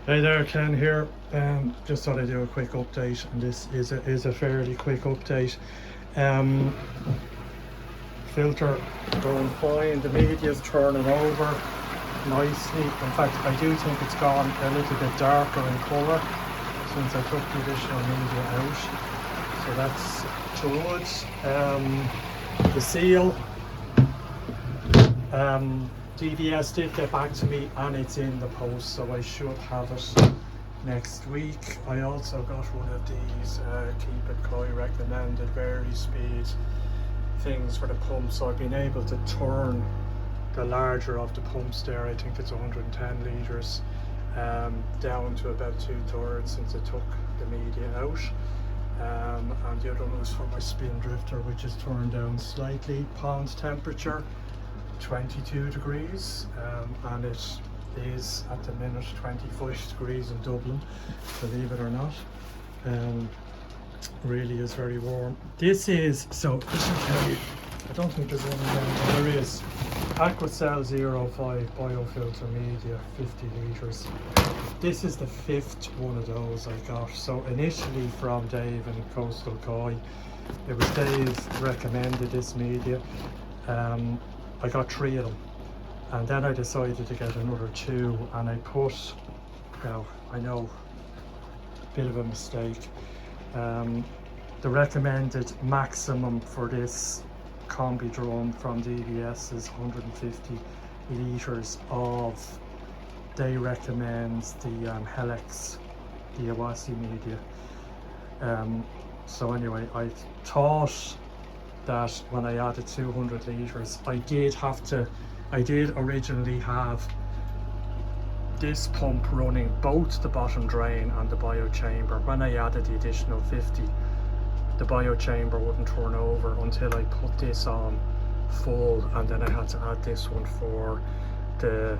Hey there, Ken here. Just thought I'd do a quick update, and this is a fairly quick update. Um, Filter going fine. The media's turning over nicely. In fact, I do think it's gone a little bit darker in colour since I took the additional media out. So that's good. The seal. DVS did get back to me and it's in the post, so I should have it next week. I also got one of these Keep It Koi recommended vary speed things for the pump, so I've been able to turn the larger of the pumps there, I think it's 110 litres, down to about 2/3 since I took the media out. And the other one was for my spin drifter, which is turned down slightly. Pond temperature 22 degrees, and it is at the minute 25 degrees in Dublin, believe it or not. Really is very warm. This is, so this will tell you, I don't think there's one around, but there is Aquacell 05 biofilter media 50 litres. This is the 5th one of those I got. So initially from Dave in Coastal Koi, it was Dave recommended this media. I got 3 of them, and then I decided to get another 2, and I put, now I know, bit of a mistake, the recommended maximum for this combi drum from DVS is 150 litres of, they recommend the Helix, the Iwasi media. So anyway, I thought that when I added 200 litres, I did originally have this pump running both the bottom drain and the bio chamber. When I added the additional 50, the bio chamber wouldn't turn over until I put this on full, and then I had to add this one for the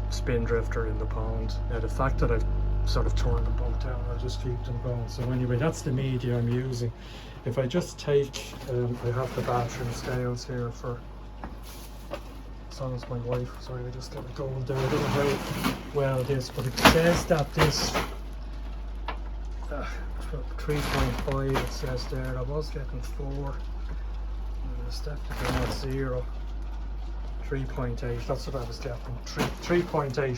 spin drifter in the pond. Now the fact that I've sort of turned them both down, I'll just keep them going. So anyway, that's the media I'm using. If I just take, I have the battery scales here for, as long as my wife, sorry, I just got it going there. I don't know how well it is, but it says that this 3.5, it says there. I was getting 4, it's definitely not 0. 3.8, that's what I was getting. 3.84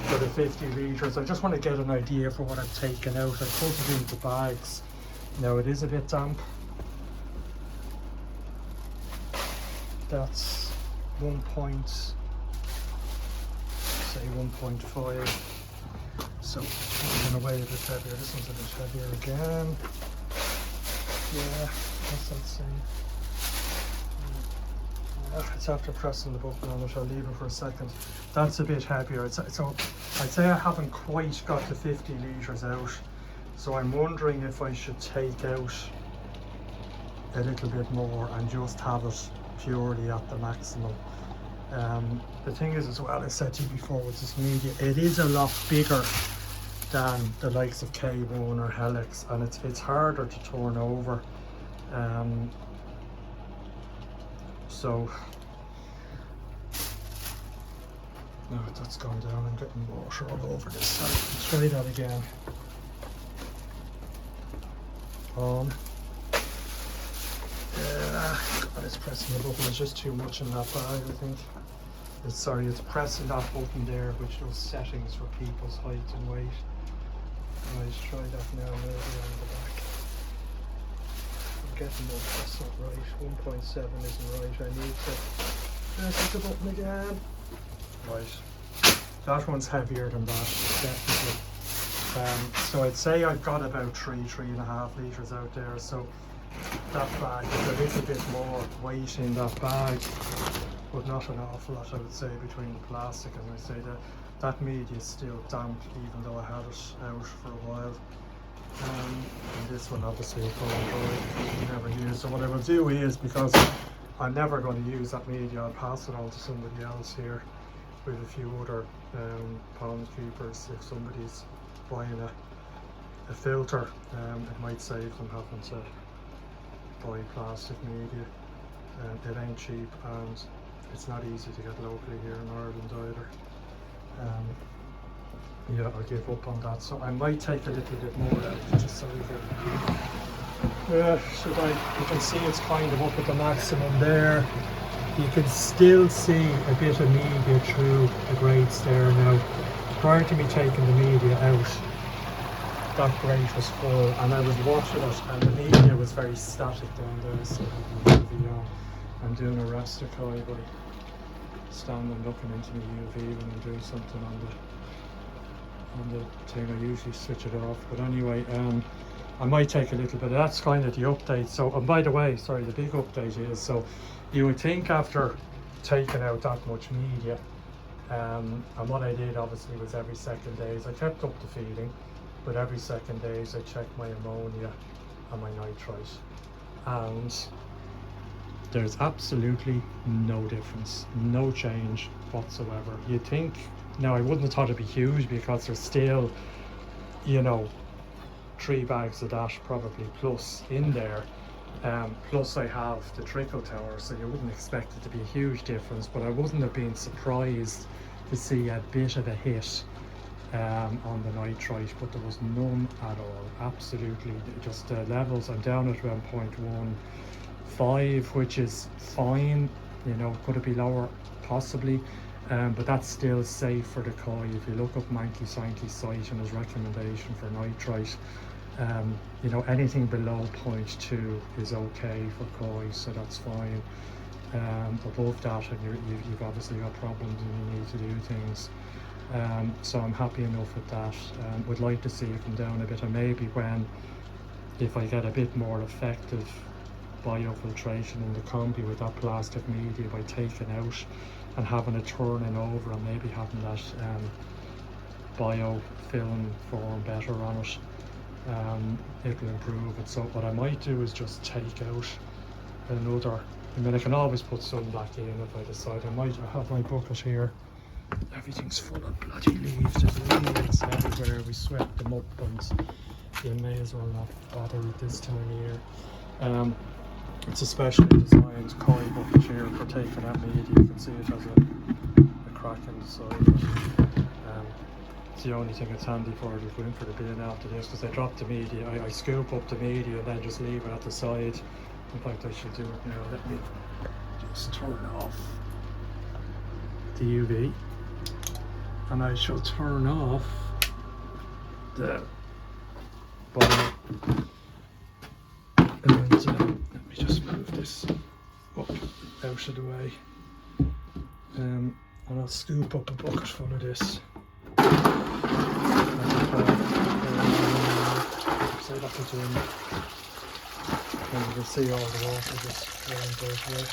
for the 50 litres. I just want to get an idea for what I've taken out. I put it into bags. Now it is a bit damp. That's 1.5. So I'm going to weigh a bit heavier. This one's a bit heavier again. Yeah, what's that saying? It's after pressing the button on it. I'll leave it for a second. That's a bit heavier. So I'd say I haven't quite got the 50 litres out. So I'm wondering if I should take out a little bit more and just have it purely at the maximum. The thing is as well, I said to you before with this media, it is a lot bigger than the likes of K1 or Helix, and it's harder to turn over. So now that's gone down, I'm getting water all over this side. Let's try that again. On. Yeah, God, it's pressing the button. There's just too much in that bag, I think. It's pressing that button there, which does settings for people's height and weight. Right, try that now, maybe on the back. I'm getting that, that's not right. 1.7 isn't right. I need to press the button again. Right. That one's heavier than that, definitely. So I'd say I've got about 3.5 litres out there. So that bag is a little bit more weight in that bag, but not an awful lot, I would say, between the plastic. And I say that media is still damp, even though I had it out for a while. And this one obviously will go dry, never use. So what I will do is, because I'm never going to use that media, I'll pass it on to somebody else here with a few other pond keepers. If somebody's buying a filter, it might save them having to buy plastic media. It ain't cheap, and it's not easy to get locally here in Ireland either. yeah, I'll give up on that. So I might take a little bit more out, just so we can. You can see it's kind of up at the maximum there. You can still see a bit of media through the grates there now. Prior to me taking the media out, that grate was full, and I was watching it, and the media was very static down there. So I'm doing a raster by standing looking into the UV when I'm doing something on the thing. I usually switch it off, but anyway, I might take a little bit. That's kind of the update. So, and by the way, sorry, the big update is, so you would think after taking out that much media, and what I did obviously was every second days I kept up the feeding, but every second days I checked my ammonia and my nitrite, and there's absolutely no difference, no change whatsoever. You'd think, now I wouldn't have thought it'd be huge because there's still, 3 bags of that probably plus in there. Plus I have the trickle tower, so you wouldn't expect it to be a huge difference, but I wouldn't have been surprised to see a bit of a hit on the nitrite, but there was none at all. Absolutely, just levels. I'm down at around 0.15, which is fine. Could it be lower? Possibly, but that's still safe for the koi. If you look up Mankey Sankey's site and his recommendation for nitrite, anything below 0.2 is okay for koi, so that's fine. Above that, and you've obviously got problems and you need to do things. So I'm happy enough with that. Would like to see it come down a bit, and maybe if I get a bit more effective biofiltration in the combi with that plastic media by taking out and having it turning over, and maybe having that biofilm form better on it, it'll improve it. So what I might do is just take out another. I can always put some back in if I decide. I have my bucket here. Everything's full of bloody leaves. There's leaves everywhere. We swept them up, and you may as well not bother with this time of year. It's a specially designed koi bucket here for taking out media. You can see it has a crack in the side. It's the only thing it's handy for if you go in for the bin after this, because I drop the media. I scoop up the media and then just leave it at the side. In fact, I should do it now. Let me just turn off the UV, and I shall turn off the bottom. And let me just move this up out of the way, and I'll scoop up a bucket full of this. So that was in, and you can see all the water just running both ways.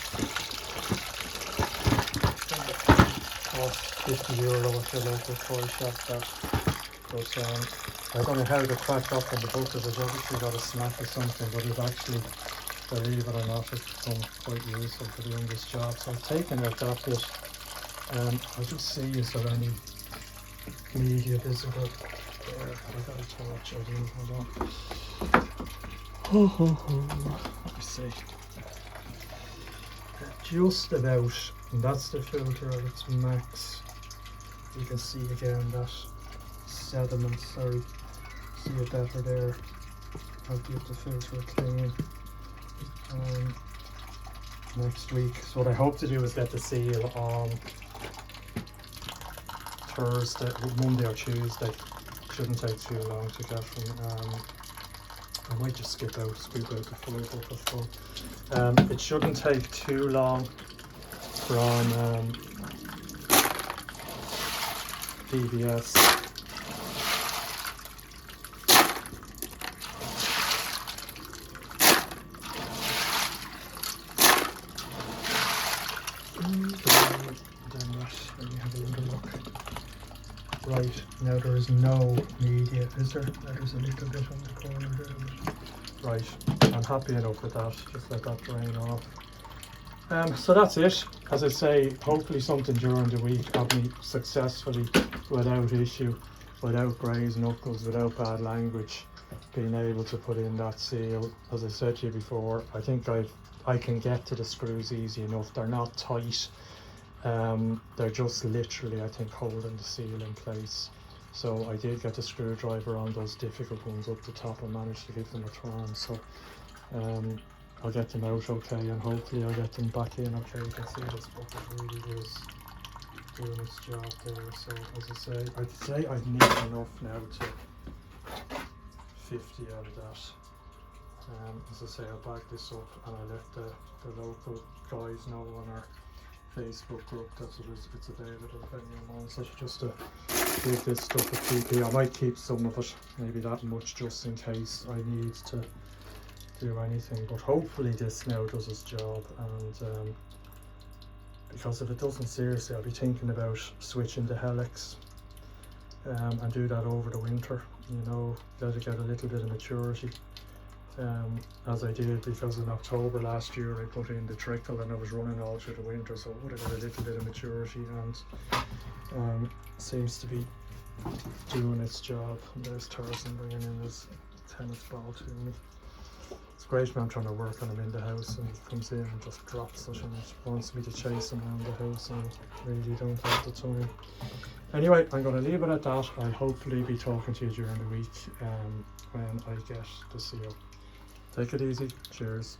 Cost €50 at your local toy shop, that. But I don't know how to crack up on the bucket. It's obviously got a snap or something, but it actually, believe it or not, it's become quite useful for doing this job. So I've taken out that bit. I'll just see is there any media visible there. I got a torch, I do, hold on. Let me see. Just about, and that's the filter at its max. You can see again that sediment, sorry, see it better there. I'll get the filter clean next week. So what I hope to do is get the seal on Thursday, Monday or Tuesday. Shouldn't take too long to get from. I might just scoop out the full bucket full. It shouldn't take too long from PBS. Let me have a little look. Right, now there is no media, is there? There's a little bit on the corner there. Right, I'm happy enough with that. Just let that drain off. So that's it. As I say, hopefully something during the week have me successfully, without issue, without grazed knuckles, without bad language, being able to put in that seal. As I said to you before, I think I can get to the screws easy enough. They're not tight. They're just literally, I think, holding the seal in place. So I did get the screwdriver on those difficult ones up the top and managed to give them a turn. So I'll get them out okay, and hopefully I'll get them back in okay. You can see this bucket really is doing its job there. So as I say, I'd say I'd need enough now to 50 out of that. As I say, I'll back this up, and I let the local guys know on our Facebook group that it's available if anyone wants it, just to give this stuff a TP. I might keep some of it, maybe that much, just in case I need to do anything, but hopefully this now does its job. And because if it doesn't, seriously, I'll be thinking about switching to Helix and do that over the winter, you know, let it get a little bit of maturity. As I did, because in October last year I put in the trickle and I was running all through the winter, so it would have got a little bit of maturity, and seems to be doing its job. And there's Tarzan bringing in his tennis ball to me. It's great when I'm trying to work on him in the house and he comes in and just drops it and wants me to chase him around the house, and really don't have the time. Anyway, I'm going to leave it at that. I'll hopefully be talking to you during the week when I get the seal. Take it easy. Cheers.